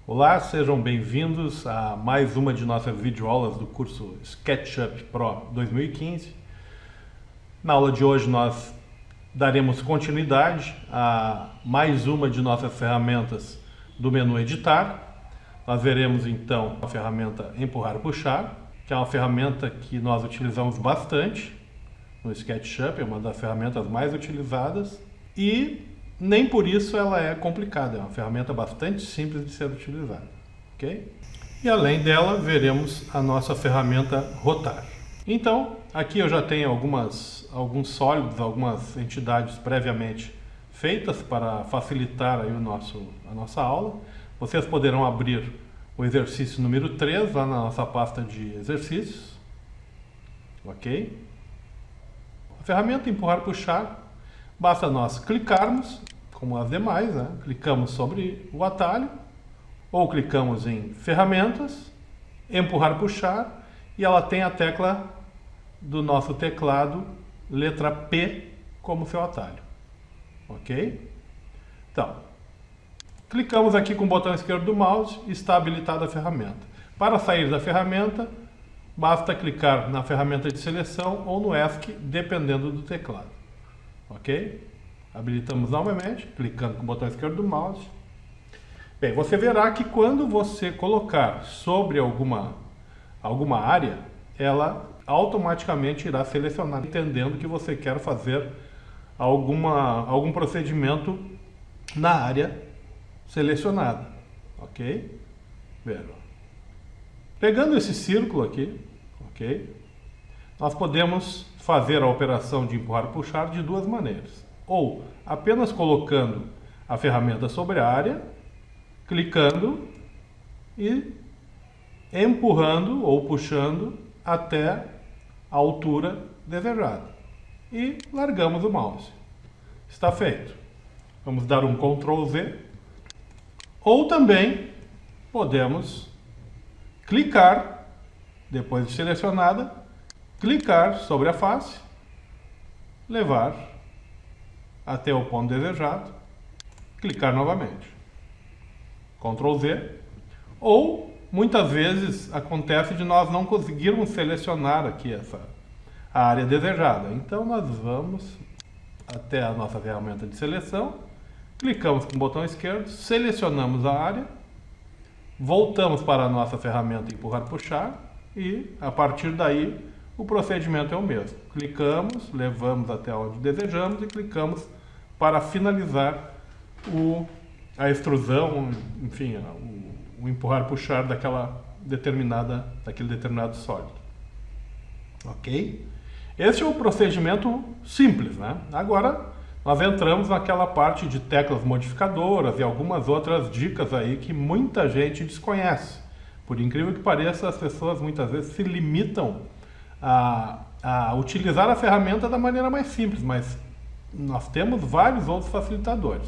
Olá, sejam bem-vindos a mais uma de nossas videoaulas do curso SketchUp Pro 2015. Na aula de hoje nós daremos continuidade a mais uma de nossas ferramentas do menu Editar. Nós veremos então a ferramenta Empurrar e Puxar, que é uma ferramenta que nós utilizamos bastante no SketchUp, é uma das ferramentas mais utilizadas e nem por isso ela é complicada, é uma ferramenta bastante simples de ser utilizada, ok? E além dela, veremos a nossa ferramenta Rotar. Então, aqui eu já tenho alguns sólidos, algumas entidades previamente feitas para facilitar aí a nossa aula. Vocês poderão abrir o exercício número 3 lá na nossa pasta de exercícios, ok? A ferramenta Empurrar e Puxar. Basta nós clicarmos, como as demais, né? Clicamos sobre o atalho, ou clicamos em Ferramentas, Empurrar e Puxar, e ela tem a tecla do nosso teclado, letra P, como seu atalho. Ok? Então, clicamos aqui com o botão esquerdo do mouse e está habilitada a ferramenta. Para sair da ferramenta, basta clicar na ferramenta de seleção ou no ESC, dependendo do teclado. Ok? Habilitamos novamente, clicando com o botão esquerdo do mouse. Bem, você verá que quando você colocar sobre alguma área, ela automaticamente irá selecionar, entendendo que você quer fazer algum procedimento na área selecionada. Ok? Veja. Pegando esse círculo aqui, ok? Nós podemos fazer a operação de empurrar e puxar de duas maneiras. Ou apenas colocando a ferramenta sobre a área, clicando e empurrando ou puxando até a altura desejada. E largamos o mouse. Está feito. Vamos dar um Ctrl Z. Ou também podemos clicar, depois de selecionada, clicar sobre a face, levar até o ponto desejado, clicar novamente. Ctrl Z. Ou, muitas vezes, acontece de nós não conseguirmos selecionar aqui a área desejada. Então, nós vamos até a nossa ferramenta de seleção, clicamos com o botão esquerdo, selecionamos a área, voltamos para a nossa ferramenta Empurrar e Puxar e, a partir daí, o procedimento é o mesmo. Clicamos, levamos até onde desejamos e clicamos para finalizar a extrusão, enfim, o empurrar e puxar daquele determinado sólido. Ok? Esse é o procedimento simples, né? Agora, nós entramos naquela parte de teclas modificadoras e algumas outras dicas aí que muita gente desconhece. Por incrível que pareça, as pessoas muitas vezes se limitam a utilizar a ferramenta da maneira mais simples, mas nós temos vários outros facilitadores.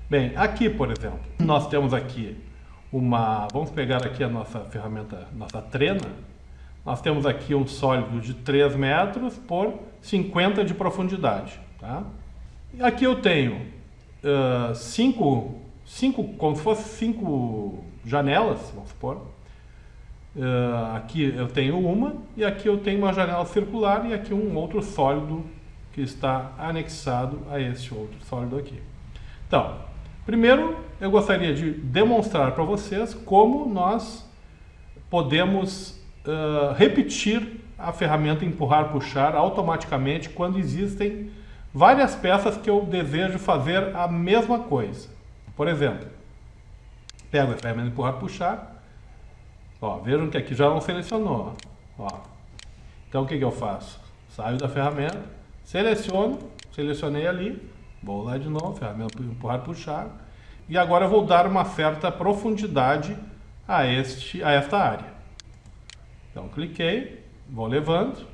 Bem, aqui, por exemplo, nós temos aqui vamos pegar aqui a nossa ferramenta, nossa trena. Nós temos aqui um sólido de 3 metros por 50 de profundidade. Tá? E aqui eu tenho como se fosse 5 janelas, vamos supor. Aqui eu tenho uma, e aqui eu tenho uma janela circular, e aqui um outro sólido que está anexado a este outro sólido aqui. Então, primeiro eu gostaria de demonstrar para vocês como nós podemos repetir a ferramenta Empurrar e Puxar automaticamente quando existem várias peças que eu desejo fazer a mesma coisa. Por exemplo, pego a ferramenta Empurrar e Puxar. Ó, vejam que aqui já não selecionou. Ó. Então o que eu faço? Saio da ferramenta, selecionei ali, vou lá de novo, ferramenta Empurrar e Puxar, e agora eu vou dar uma certa profundidade a esta área. Então cliquei, vou levando,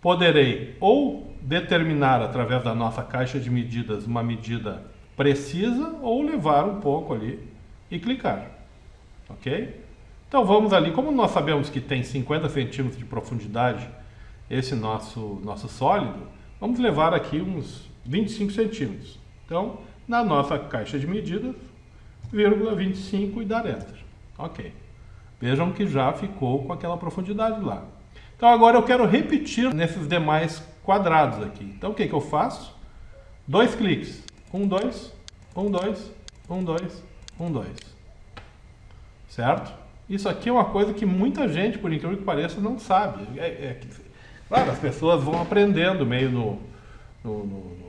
poderei ou determinar através da nossa caixa de medidas uma medida precisa ou levar um pouco ali e clicar. Ok? Então vamos ali, como nós sabemos que tem 50 centímetros de profundidade esse nosso sólido, vamos levar aqui uns 25 centímetros. Então, na nossa caixa de medidas, 0,25 e dar Enter. Ok. Vejam que já ficou com aquela profundidade lá. Então agora eu quero repetir nesses demais quadrados aqui. Então o que eu faço? 2 cliques. 1, 2, 1, 2, 1, 2, 1, 2. Certo? Isso aqui é uma coisa que muita gente, por incrível que pareça, não sabe. Claro, as pessoas vão aprendendo meio no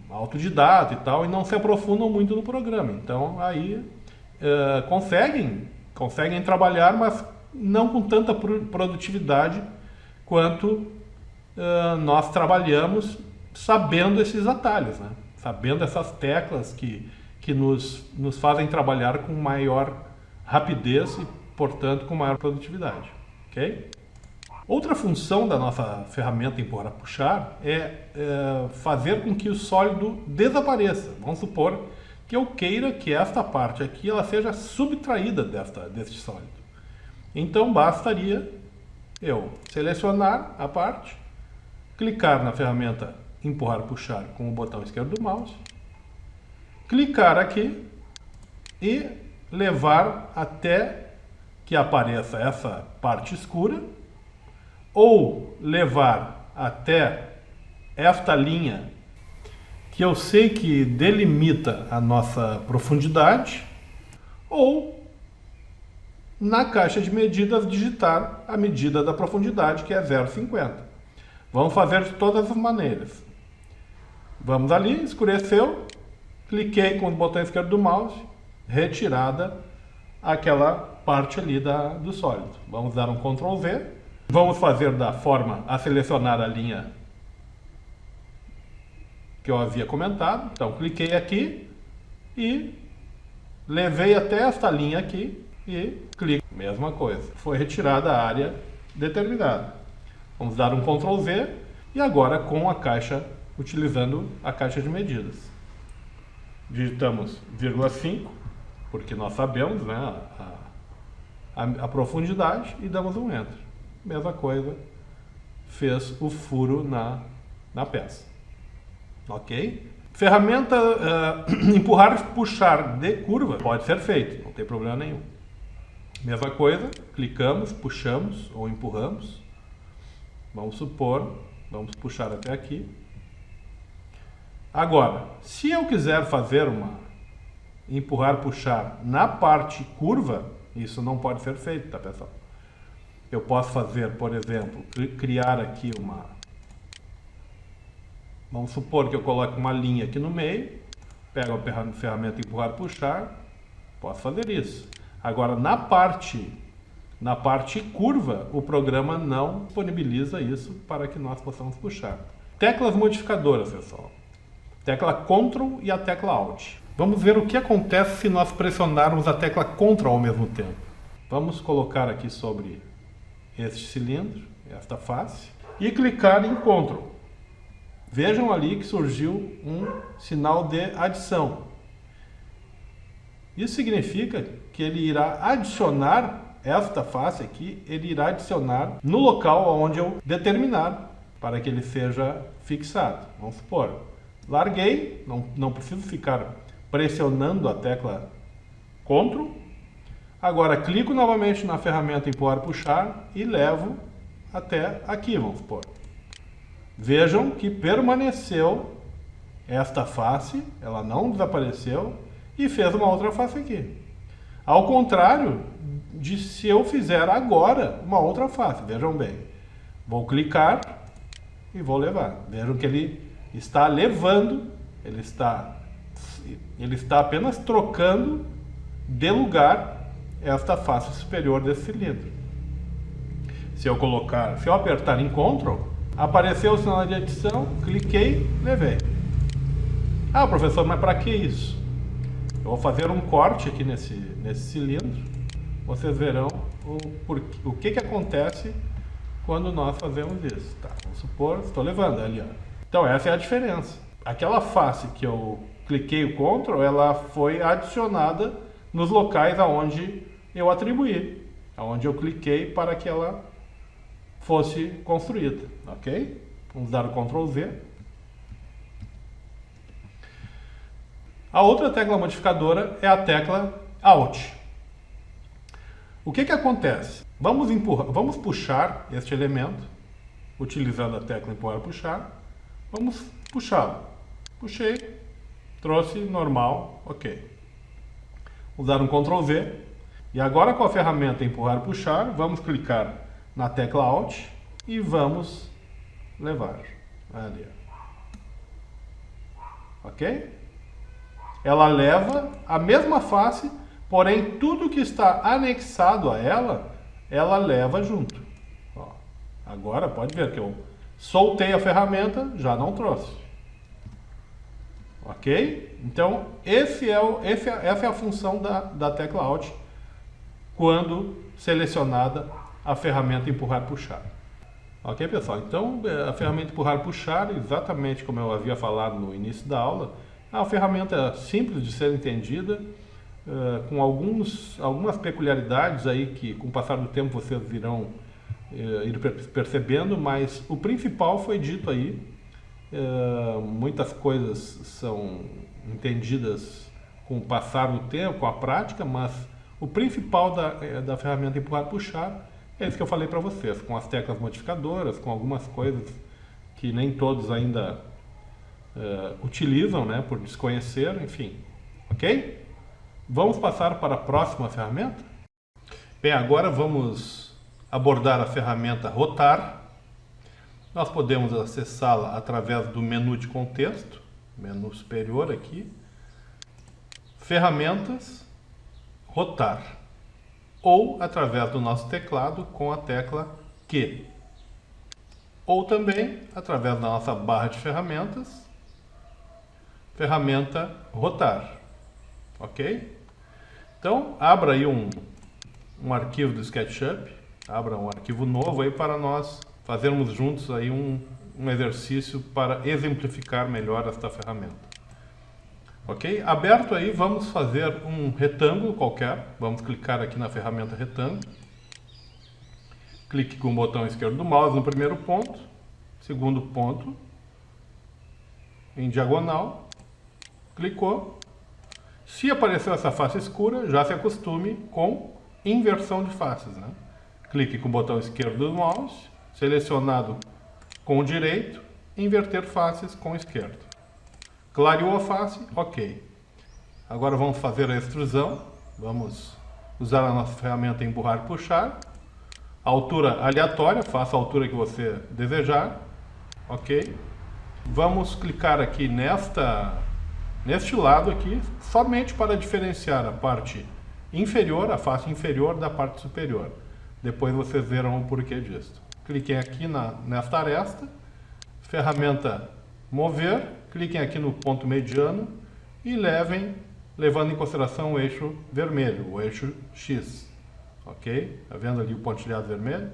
autodidata e tal, e não se aprofundam muito no programa. Então aí conseguem trabalhar, mas não com tanta produtividade quanto nós trabalhamos sabendo esses atalhos, né? Sabendo essas teclas que nos fazem trabalhar com maior rapidez e, portanto, com maior produtividade. Ok? Outra função da nossa ferramenta empurrar-puxar é fazer com que o sólido desapareça. Vamos supor que eu queira que esta parte aqui ela seja subtraída deste sólido. Então bastaria eu selecionar a parte, clicar na ferramenta empurrar-puxar com o botão esquerdo do mouse, clicar aqui e levar até que apareça essa parte escura, ou levar até esta linha que eu sei que delimita a nossa profundidade, ou na caixa de medidas digitar a medida da profundidade, que é 0,50. Vamos fazer de todas as maneiras. Vamos ali, escureceu, cliquei com o botão esquerdo do mouse, retirada aquela parte ali do sólido. Vamos dar um Ctrl V. Vamos fazer da forma a selecionar a linha que eu havia comentado. Então, cliquei aqui e levei até esta linha aqui e clico. Mesma coisa. Foi retirada a área determinada. Vamos dar um Ctrl V e agora com a caixa, utilizando a caixa de medidas. Digitamos 0,5, porque nós sabemos, né, a profundidade, e damos um Enter. Mesma coisa, fez o furo na peça. Ok? Ferramenta empurrar, puxar de curva pode ser feito, não tem problema nenhum. Mesma coisa, clicamos, puxamos ou empurramos. Vamos supor, vamos puxar até aqui. Agora, se eu quiser fazer uma empurrar, puxar na parte curva, isso não pode ser feito, tá, pessoal? Eu posso fazer, por exemplo, criar aqui vamos supor que eu coloque uma linha aqui no meio, pego a ferramenta empurrar, puxar, posso fazer isso. Agora, na parte curva, o programa não disponibiliza isso para que nós possamos puxar. Teclas modificadoras, pessoal. Tecla Ctrl e a tecla Alt. Vamos ver o que acontece se nós pressionarmos a tecla Ctrl ao mesmo tempo. Vamos colocar aqui sobre este cilindro, esta face, e clicar em Ctrl. Vejam ali que surgiu um sinal de adição. Isso significa que ele irá adicionar esta face aqui, ele irá adicionar no local onde eu determinar para que ele seja fixado. Vamos supor, larguei, não preciso ficar pressionando a tecla Ctrl. Agora clico novamente na ferramenta empurrar, puxar e levo até aqui, vamos supor. Vejam que permaneceu esta face, ela não desapareceu e fez uma outra face aqui. Ao contrário de se eu fizer agora uma outra face, vejam bem. Vou clicar e vou levar. Vejam que ele está levando, ele está apenas trocando de lugar esta face superior desse cilindro. Se eu apertar em Ctrl, apareceu o sinal de adição, cliquei, levei. Ah, professor, mas para que isso? Eu vou fazer um corte aqui nesse cilindro. Vocês verão o que acontece quando nós fazemos isso. Tá, vamos supor, estou levando ali, ó. Então essa é a diferença. Aquela face que eu cliquei o Ctrl, ela foi adicionada nos locais aonde eu atribuí, aonde eu cliquei para que ela fosse construída, ok? Vamos dar o Ctrl Z. A outra tecla modificadora é a tecla Alt. O que acontece? Vamos puxar este elemento, utilizando a tecla empurrar e puxar. Vamos puxá-lo. Puxei, trouxe normal, ok. Usar um Ctrl V. E agora com a ferramenta empurrar e puxar, vamos clicar na tecla Alt e vamos levar. Ali. Ok? Ela leva a mesma face, porém tudo que está anexado a ela, ela leva junto. Ó, agora pode ver que eu soltei a ferramenta, já não trouxe. Ok? Então essa é a função da tecla Alt quando selecionada a ferramenta empurrar e puxar. Ok, pessoal? Então a ferramenta empurrar e puxar, exatamente como eu havia falado no início da aula, é uma ferramenta simples de ser entendida, com algumas peculiaridades aí que com o passar do tempo vocês irão ir percebendo, mas o principal foi dito aí. Muitas coisas são entendidas com o passar do tempo, com a prática, mas o principal da ferramenta empurrar e puxar é isso que eu falei para vocês, com as teclas modificadoras, com algumas coisas que nem todos ainda utilizam, né, por desconhecer, enfim. Ok? Vamos passar para a próxima ferramenta? Bem, agora vamos abordar a ferramenta Rotar. Nós podemos acessá-la através do menu de contexto, menu superior aqui, ferramentas, rotar, ou através do nosso teclado com a tecla Q, ou também através da nossa barra de ferramentas, ferramenta rotar, ok? Então, abra aí um arquivo do SketchUp, abra um arquivo novo aí para nós fazermos juntos aí um exercício para exemplificar melhor esta ferramenta. Ok? Aberto aí, vamos fazer um retângulo qualquer. Vamos clicar aqui na ferramenta retângulo. Clique com o botão esquerdo do mouse no primeiro ponto, segundo ponto, em diagonal. Clicou. Se apareceu essa face escura, já se acostume com inversão de faces, né? Clique com o botão esquerdo do mouse, selecionado com o direito, inverter faces com o esquerdo. Clareou a face? Ok. Agora vamos fazer a extrusão. Vamos usar a nossa ferramenta empurrar e puxar. Altura aleatória, faça a altura que você desejar. Ok. Vamos clicar aqui neste lado aqui, somente para diferenciar a parte inferior, a face inferior da parte superior. Depois vocês verão o porquê disso. Cliquem aqui nesta aresta, ferramenta mover, cliquem aqui no ponto mediano e levando em consideração o eixo vermelho, o eixo X. Ok? Tá vendo ali o pontilhado vermelho?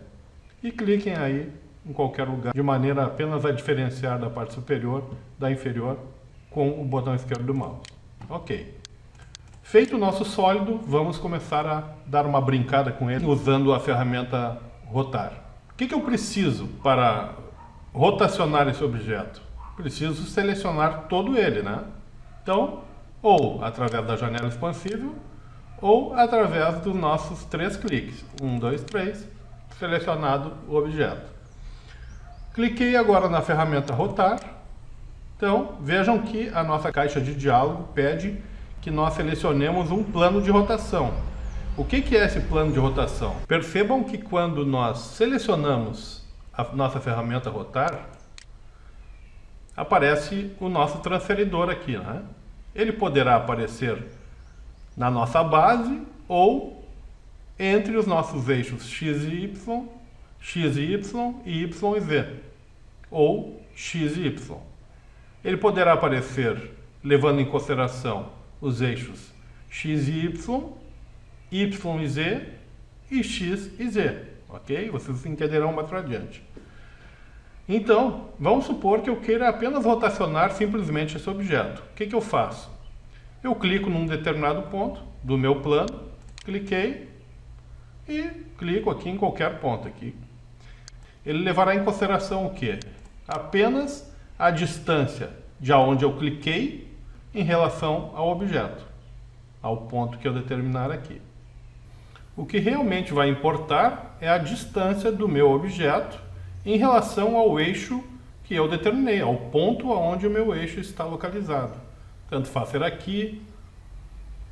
E cliquem aí em qualquer lugar, de maneira apenas a diferenciar da parte superior da inferior com o botão esquerdo do mouse. Ok. Feito o nosso sólido, vamos começar a dar uma brincada com ele usando a ferramenta rotar. O que eu preciso para rotacionar esse objeto? Preciso selecionar todo ele, né? Então, ou através da janela expansível, ou através dos nossos 3 cliques. 1, 2, 3, selecionado o objeto. Cliquei agora na ferramenta rotar. Então, vejam que a nossa caixa de diálogo pede que nós selecionemos um plano de rotação. O que é esse plano de rotação? Percebam que quando nós selecionamos a nossa ferramenta rotar, aparece o nosso transferidor aqui, né? Ele poderá aparecer na nossa base ou entre os nossos eixos X e Y, y e Z, ou X e Y. Ele poderá aparecer levando em consideração os eixos X e Y e Z e X e Z, ok? Vocês entenderão mais para adiante. Então, vamos supor que eu queira apenas rotacionar simplesmente esse objeto. O que eu faço? Eu clico num determinado ponto do meu plano, cliquei e clico aqui em qualquer ponto aqui. Ele levará em consideração o quê? Apenas a distância de onde eu cliquei em relação ao objeto, ao ponto que eu determinar aqui. O que realmente vai importar é a distância do meu objeto em relação ao eixo que eu determinei, ao ponto onde o meu eixo está localizado. Tanto faz ser aqui,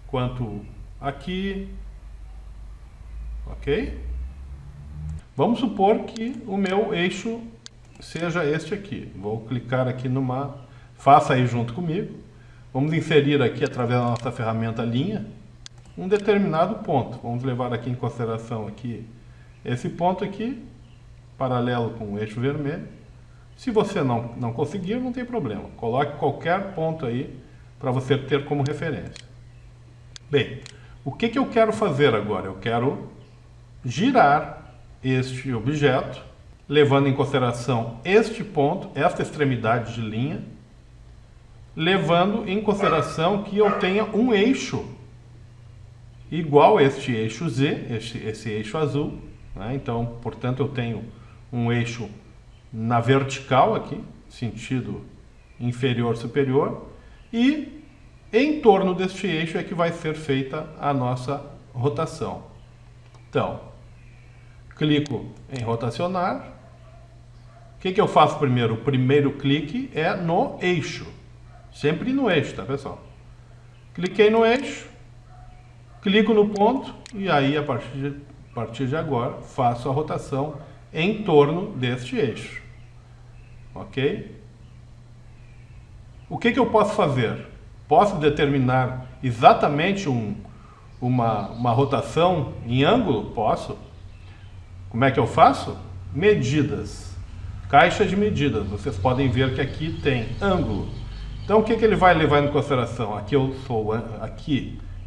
quanto aqui, ok? Vamos supor que o meu eixo seja este aqui. Vou clicar aqui numa... Faça aí junto comigo. Vamos inserir aqui, através da nossa ferramenta linha, um determinado ponto. Vamos levar aqui em consideração aqui esse ponto aqui, paralelo com o eixo vermelho. Se você não conseguir, não tem problema. Coloque qualquer ponto aí para você ter como referência. Bem, o que eu quero fazer agora? Eu quero girar este objeto, levando em consideração este ponto, esta extremidade de linha, levando em consideração que eu tenha um eixo igual a este eixo Z, esse eixo azul, né? Então, portanto, eu tenho um eixo na vertical aqui, sentido inferior-superior, e em torno deste eixo é que vai ser feita a nossa rotação. Então, clico em rotacionar. O que eu faço primeiro? O primeiro clique é no eixo. Sempre no eixo, tá, pessoal? Cliquei no eixo, clico no ponto e aí, a partir de agora, faço a rotação em torno deste eixo. Ok? O que eu posso fazer? Posso determinar exatamente uma rotação em ângulo? Posso. Como é que eu faço? Medidas. Caixa de medidas. Vocês podem ver que aqui tem ângulo. Então, o que ele vai levar em consideração? Aqui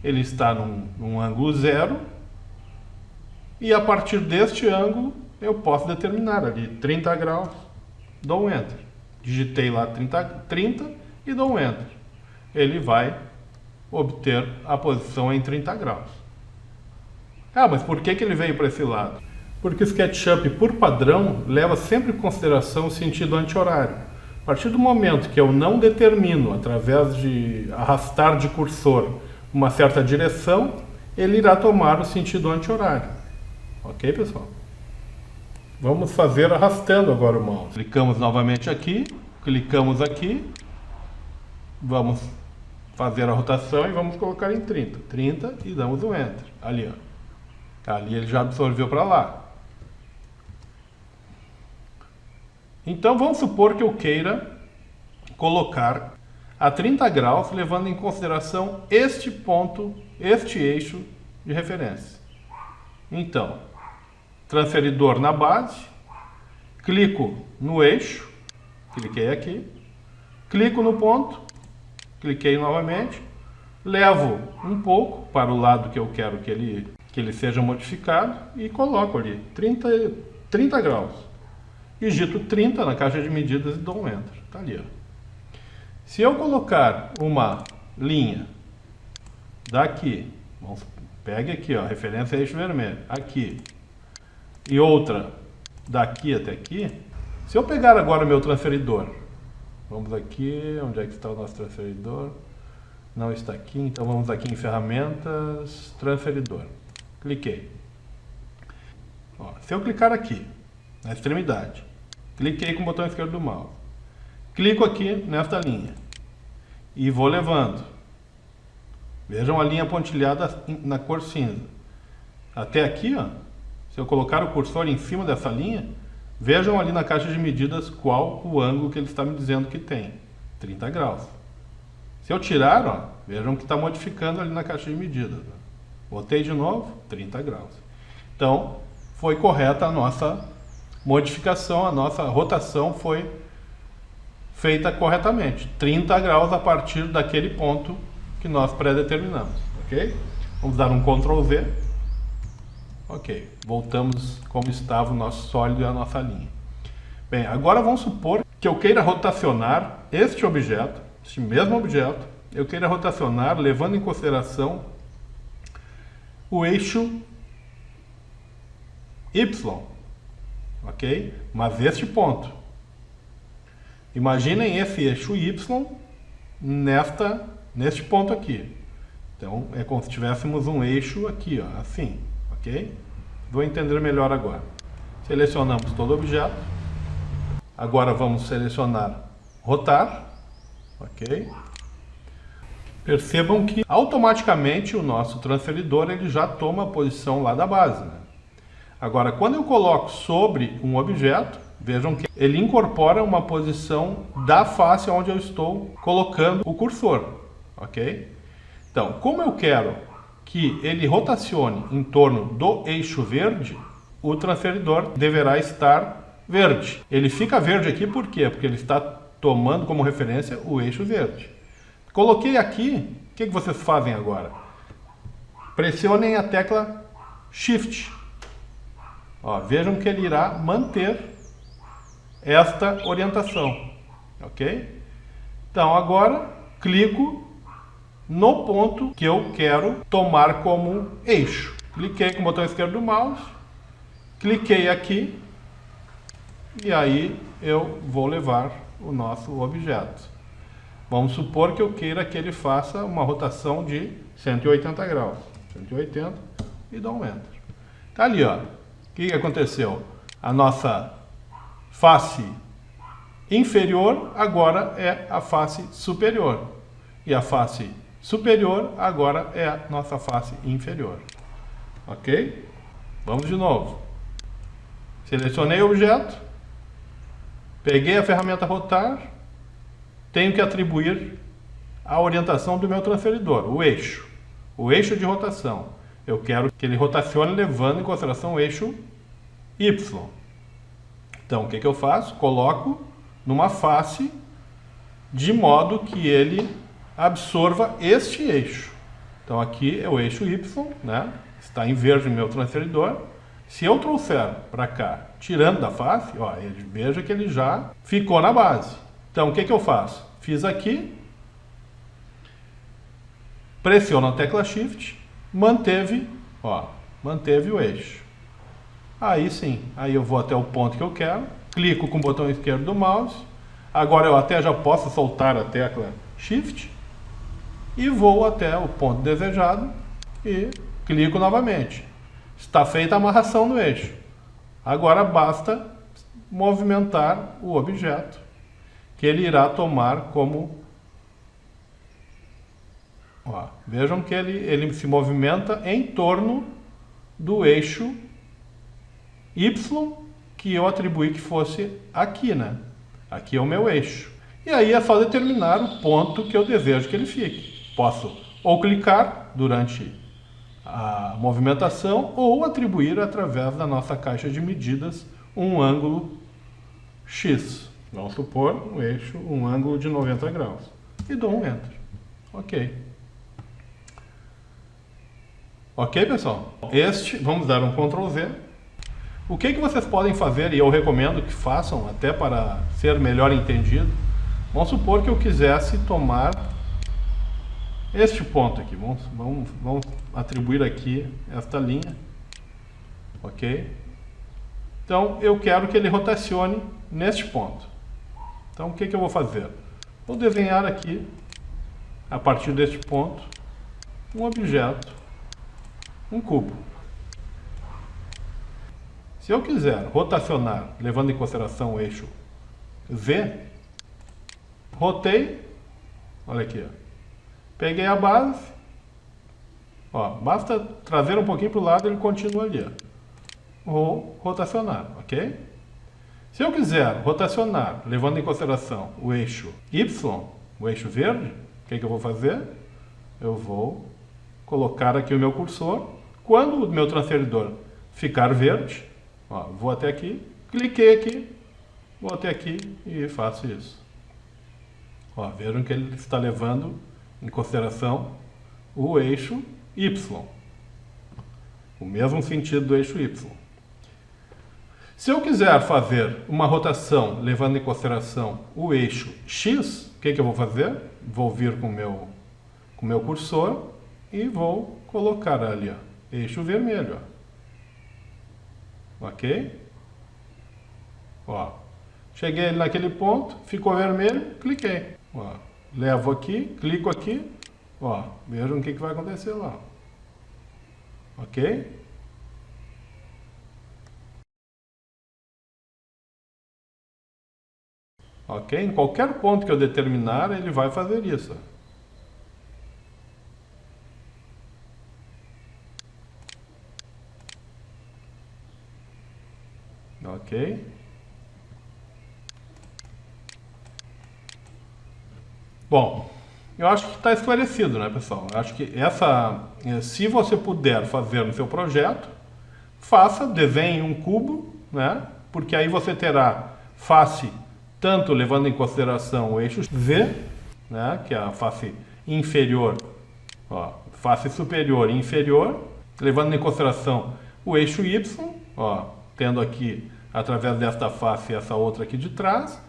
ele está num ângulo zero. E a partir deste ângulo, eu posso determinar ali 30 graus. Dou um Enter. Digitei lá 30 e dou um Enter. Ele vai obter a posição em 30 graus. Ah, mas por que ele veio para esse lado? Porque o SketchUp, por padrão, leva sempre em consideração o sentido anti-horário. A partir do momento que eu não determino, através de arrastar de cursor, uma certa direção, ele irá tomar o sentido anti-horário. Ok, pessoal? Vamos fazer arrastando agora o mouse. Clicamos novamente aqui, clicamos aqui, vamos fazer a rotação e vamos colocar em 30. 30 e damos um Enter. Ali, ó. Ali ele já absorveu para lá. Então vamos supor que eu queira colocar a 30 graus, levando em consideração este ponto, este eixo de referência. Então, transferidor na base, clico no eixo, cliquei aqui, clico no ponto, cliquei novamente, levo um pouco para o lado que eu quero que ele seja modificado e coloco ali 30 graus. Digito 30 na caixa de medidas e dou um Enter. Está ali, ó. Se eu colocar uma linha daqui, pegue aqui, ó, referência a eixo vermelho, aqui, e outra daqui até aqui, se eu pegar agora o meu transferidor, vamos aqui, onde é que está o nosso transferidor? Não está aqui, então vamos aqui em ferramentas, transferidor. Cliquei. Ó, se eu clicar aqui, na extremidade, cliquei com o botão esquerdo do mouse, clico aqui nesta linha e vou levando. Vejam a linha pontilhada na cor cinza. Até aqui, ó, se eu colocar o cursor em cima dessa linha, vejam ali na caixa de medidas qual o ângulo que ele está me dizendo que tem. 30 graus. Se eu tirar, ó, vejam que está modificando ali na caixa de medidas. Botei de novo, 30 graus. Então, foi correta a nossa modificação, a nossa rotação foi feita corretamente. 30 graus a partir daquele ponto que nós predeterminamos, ok? Vamos dar um Ctrl Z. Ok, voltamos como estava o nosso sólido e a nossa linha. Bem, agora vamos supor que eu queira rotacionar este objeto, este mesmo objeto, eu queira rotacionar levando em consideração o eixo Y, ok? Mas este neste ponto aqui. Então é como se tivéssemos um eixo aqui, ó, assim, ok? Vou entender melhor agora. Selecionamos todo o objeto. Agora vamos selecionar rotar, ok? Percebam que automaticamente o nosso transferidor ele já toma a posição lá da base, né? Agora, quando eu coloco sobre um objeto, vejam que ele incorpora uma posição da face onde eu estou colocando o cursor, ok? Então, como eu quero que ele rotacione em torno do eixo verde, o transferidor deverá estar verde. Ele fica verde aqui por quê? Porque ele está tomando como referência o eixo verde. Coloquei aqui, o que vocês fazem agora? Pressionem a tecla Shift. Ó, vejam que ele irá manter esta orientação, ok? Então agora clico no ponto que eu quero tomar como eixo. Cliquei com o botão esquerdo do mouse, cliquei aqui e aí eu vou levar o nosso objeto. Vamos supor que eu queira que ele faça uma rotação de 180 graus. 180 e dou um Enter. Tá ali, ó. O que aconteceu? A nossa face inferior agora é a face superior. E a face superior agora é a nossa face inferior. Ok? Vamos de novo. Selecionei o objeto. Peguei a ferramenta rotar. Tenho que atribuir a orientação do meu transferidor, o eixo de rotação. Eu quero que ele rotacione levando em consideração o eixo Y. Então, o que eu faço? Coloco numa face de modo que ele absorva este eixo. Então, aqui é o eixo Y, né? Está em verde o meu transferidor. Se eu trouxer para cá, tirando da face, ó, veja que ele já ficou na base. Então, o que eu faço? Fiz aqui, pressiono a tecla Shift, manteve o eixo. Aí sim, aí eu vou até o ponto que eu quero, clico com o botão esquerdo do mouse, agora eu até já posso soltar a tecla Shift, e vou até o ponto desejado, e clico novamente. Está feita a amarração do eixo. Agora basta movimentar o objeto, que ele irá tomar como... Ó, vejam que ele se movimenta em torno do eixo Y, que eu atribuí que fosse aqui, né? Aqui é o meu eixo. E aí é só determinar o ponto que eu desejo que ele fique. Posso ou clicar durante a movimentação ou atribuir através da nossa caixa de medidas um ângulo X. Vamos supor um eixo, um ângulo de 90 graus. E dou um Enter. Ok. Ok, pessoal? Vamos dar um Ctrl Z. O que vocês podem fazer, e eu recomendo que façam, até para ser melhor entendido. Vamos supor que eu quisesse tomar este ponto aqui. Vamos atribuir aqui esta linha. Ok? Então, eu quero que ele rotacione neste ponto. Então, o que eu vou fazer? Vou desenhar aqui, a partir deste ponto, um objeto, um cubo. Se eu quiser rotacionar, levando em consideração o eixo Z, rotei, olha aqui, ó. Peguei a base, ó, basta trazer um pouquinho para o lado e ele continua ali, ó. Vou rotacionar, ok? Se eu quiser rotacionar, levando em consideração o eixo Y, o eixo verde, o que eu vou fazer? Eu vou colocar aqui o meu cursor. Quando o meu transferidor ficar verde, ó, vou até aqui, cliquei aqui, vou até aqui e faço isso. Ó, vejam que ele está levando em consideração o eixo Y. O mesmo sentido do eixo Y. Se eu quiser fazer uma rotação levando em consideração o eixo X, o que eu vou fazer? Vou vir com o meu cursor e vou colocar ali, ó, eixo vermelho. Ó. Ok? Ó, cheguei naquele ponto, ficou vermelho, cliquei. Ó, levo aqui, clico aqui, Ó, vejam o que vai acontecer lá. Ok? Ok? Em qualquer ponto que eu determinar, ele vai fazer isso. Ok? Bom, eu acho que está esclarecido, né, pessoal? Eu acho que se você puder fazer no seu projeto, faça, desenhe um cubo, né? Porque aí você terá face, tanto levando em consideração o eixo Z, né? Que é a face inferior, ó, face superior e inferior, levando em consideração o eixo Y, ó, tendo aqui, através desta face, essa outra aqui de trás,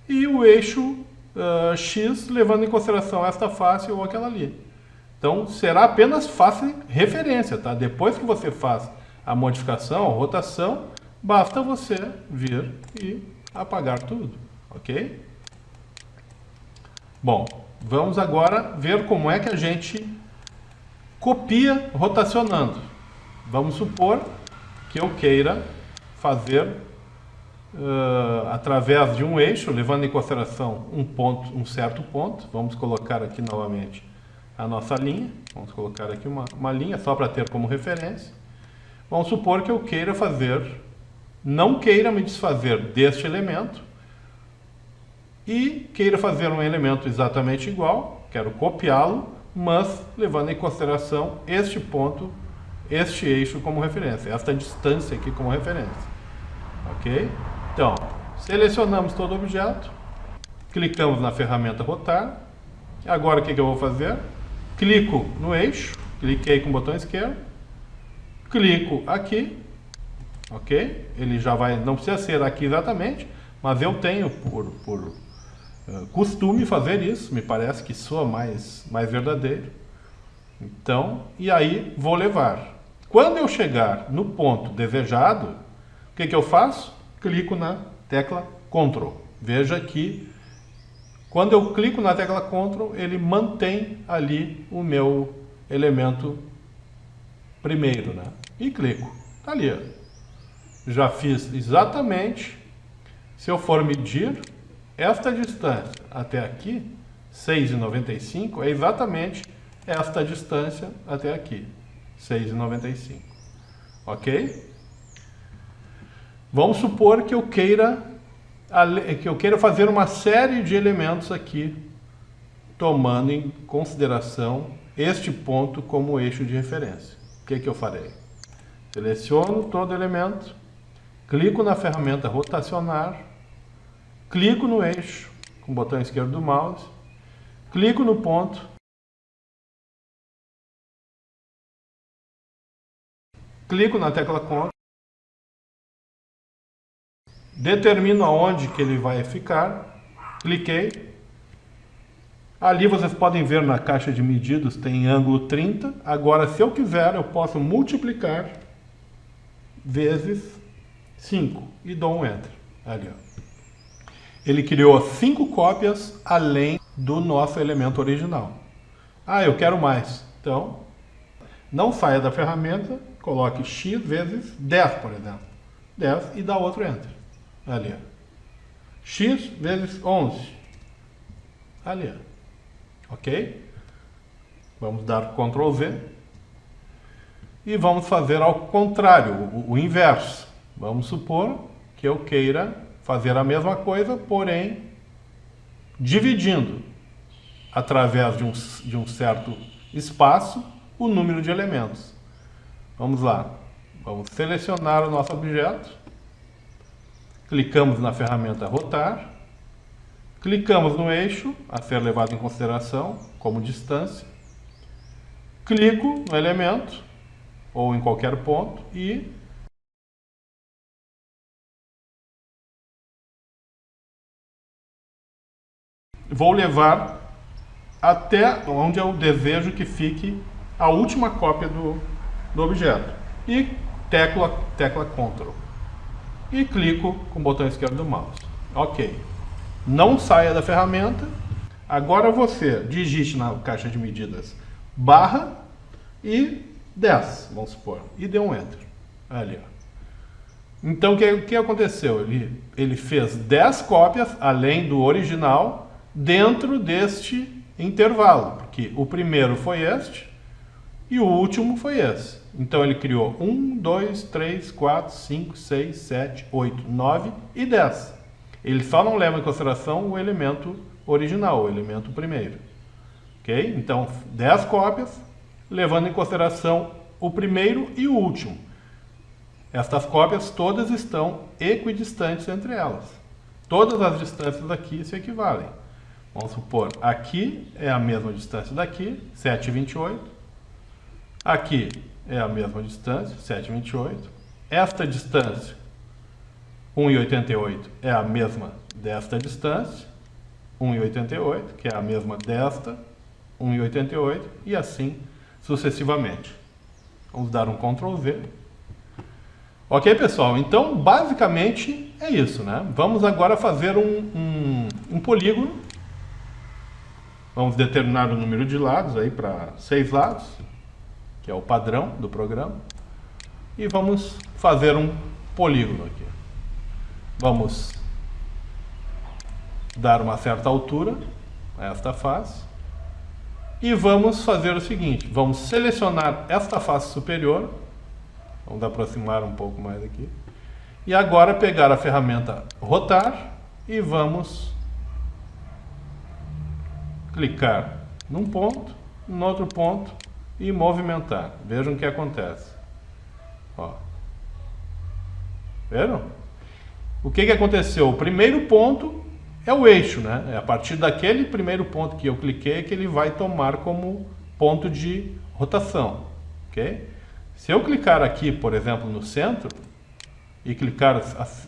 e o eixo X, levando em consideração esta face ou aquela ali. Então, será apenas face referência, tá? Depois que você faz a modificação, a rotação, basta você vir e apagar tudo, ok? Bom, vamos agora ver como é que a gente copia rotacionando. Vamos supor que eu queira fazer através de um eixo, levando em consideração um certo ponto. Vamos colocar aqui novamente a nossa linha. Vamos colocar aqui uma linha só para ter como referência. Vamos supor que eu queira não queira me desfazer deste elemento e queira fazer um elemento exatamente igual, quero copiá-lo, mas levando em consideração este ponto, este eixo como referência, esta distância aqui como referência. Ok? Então, selecionamos todo o objeto, clicamos na ferramenta rotar. Agora o que eu vou fazer? Clico no eixo, cliquei com o botão esquerdo, clico aqui, ok? Ele já vai, não precisa ser aqui exatamente, mas eu tenho por costume fazer isso, me parece que soa mais verdadeiro. Então, e aí vou levar. Quando eu chegar no ponto desejado, o que eu faço? Clico na tecla Ctrl. Veja que quando eu clico na tecla Ctrl, ele mantém ali o meu elemento primeiro, né? E clico. Tá ali, ó. Já fiz exatamente. Se eu for medir esta distância até aqui, 6,95, é exatamente esta distância até aqui, 6,95. Ok? Vamos supor que eu queira fazer uma série de elementos aqui, tomando em consideração este ponto como eixo de referência. O que eu farei? Seleciono todo elemento, clico na ferramenta rotacionar, clico no eixo com o botão esquerdo do mouse, clico no ponto, clico na tecla Ctrl, determino aonde que ele vai ficar, cliquei. Ali vocês podem ver na caixa de medidas tem ângulo 30. Agora, se eu quiser, eu posso multiplicar vezes 5 e dou um Enter. Ali, ó. Ele criou 5 cópias além do nosso elemento original. Ah, eu quero mais. Então, não saia da ferramenta, coloque x vezes 10, por exemplo. 10 e dá outro Enter. Ali, ó. X vezes 11. Ali, ó. Ok? Vamos dar Ctrl V. E vamos fazer ao contrário, o inverso. Vamos supor que eu queira fazer a mesma coisa, porém dividindo através de um certo espaço o número de elementos. Vamos lá. Vamos selecionar o nosso objeto. Clicamos na ferramenta rotar. Clicamos no eixo a ser levado em consideração como distância. Clico no elemento ou em qualquer ponto e vou levar até onde eu desejo que fique a última cópia do objeto. E tecla Ctrl. E clico com o botão esquerdo do mouse. Ok. Não saia da ferramenta. Agora você digite na caixa de medidas barra e 10, vamos supor, e deu um Enter. Ali, ó. Então, o que aconteceu? Ele fez 10 cópias, além do original, dentro deste intervalo, porque o primeiro foi este e o último foi esse. Então, ele criou 1, 2, 3, 4, 5, 6, 7, 8, 9 e 10. Ele só não leva em consideração o elemento original, o elemento primeiro. Ok? Então, 10 cópias, levando em consideração o primeiro e o último. Estas cópias todas estão equidistantes entre elas. Todas as distâncias aqui se equivalem. Vamos supor, aqui é a mesma distância daqui, 7,28. Aqui é a mesma distância, 7,28. Esta distância, 1,88, é a mesma desta distância, 1,88, que é a mesma desta, 1,88, e assim sucessivamente. Vamos dar um Ctrl V. Ok, pessoal? Então, basicamente, é isso, né? Vamos agora fazer um polígono. Vamos determinar o número de lados aí para 6 lados, que é o padrão do programa. E vamos fazer um polígono aqui. Vamos dar uma certa altura a esta face. E vamos fazer o seguinte, vamos selecionar esta face superior. Vamos aproximar um pouco mais aqui. E agora pegar a ferramenta rotar e vamos clicar num ponto, no outro ponto e movimentar. Vejam o que acontece. Ó. Viram? O que aconteceu? O primeiro ponto é o eixo, né? É a partir daquele primeiro ponto que eu cliquei que ele vai tomar como ponto de rotação. Ok? Se eu clicar aqui, por exemplo, no centro, e clicar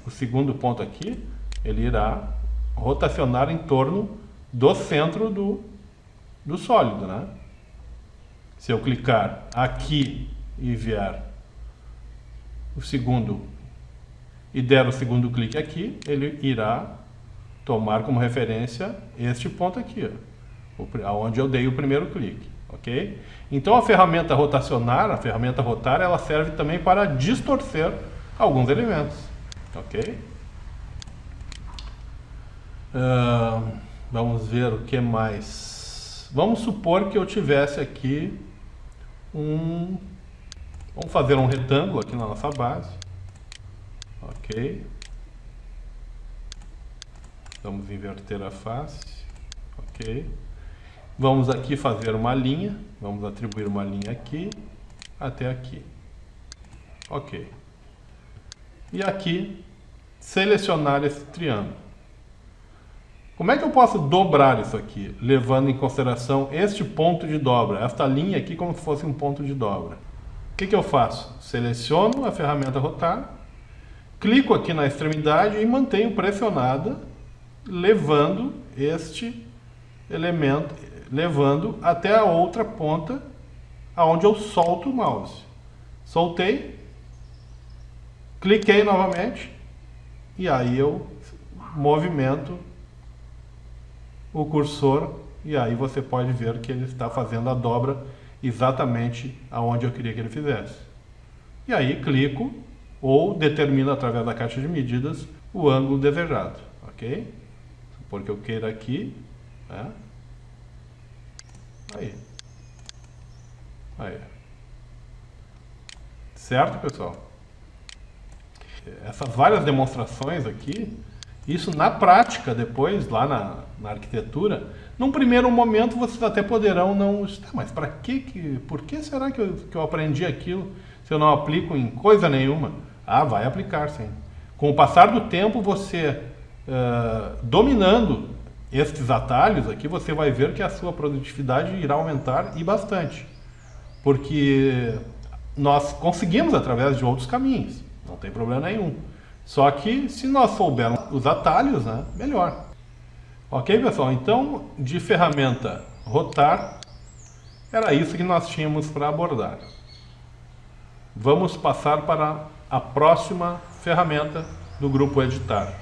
o segundo ponto aqui, ele irá rotacionar em torno do centro do sólido, né? Se eu clicar aqui e vier o segundo, e der o segundo clique aqui, ele irá tomar como referência este ponto aqui, ó, onde eu dei o primeiro clique. Ok? Então a ferramenta rotacionar, a ferramenta rotar, ela serve também para distorcer alguns elementos. Ok? Vamos ver o que mais. Vamos supor que eu tivesse aqui vamos fazer um retângulo aqui na nossa base. Ok? Vamos inverter a face. Ok? Vamos aqui fazer uma linha, vamos atribuir uma linha aqui, até aqui. Ok. E aqui, selecionar esse triângulo. Como é que eu posso dobrar isso aqui, levando em consideração este ponto de dobra, esta linha aqui como se fosse um ponto de dobra? O que eu faço? Seleciono a ferramenta rotar, clico aqui na extremidade e mantenho pressionada, levando este elemento, levando até a outra ponta, aonde eu solto o mouse. Soltei, cliquei novamente, e aí eu movimento o cursor, e aí você pode ver que ele está fazendo a dobra exatamente aonde eu queria que ele fizesse. E aí clico, ou determino através da caixa de medidas o ângulo desejado, ok? Porque eu queira aqui, né? Aí. Certo, pessoal? Essas várias demonstrações aqui, isso na prática, depois, lá na arquitetura, num primeiro momento vocês até poderão não... Mas por que será que eu aprendi aquilo se eu não aplico em coisa nenhuma? Ah, vai aplicar, sim. Com o passar do tempo, você dominando estes atalhos aqui, você vai ver que a sua produtividade irá aumentar e bastante. Porque nós conseguimos através de outros caminhos, não tem problema nenhum. Só que se nós soubermos os atalhos, né, melhor. Ok, pessoal? Então, de ferramenta rotar, era isso que nós tínhamos para abordar. Vamos passar para a próxima ferramenta do grupo editar.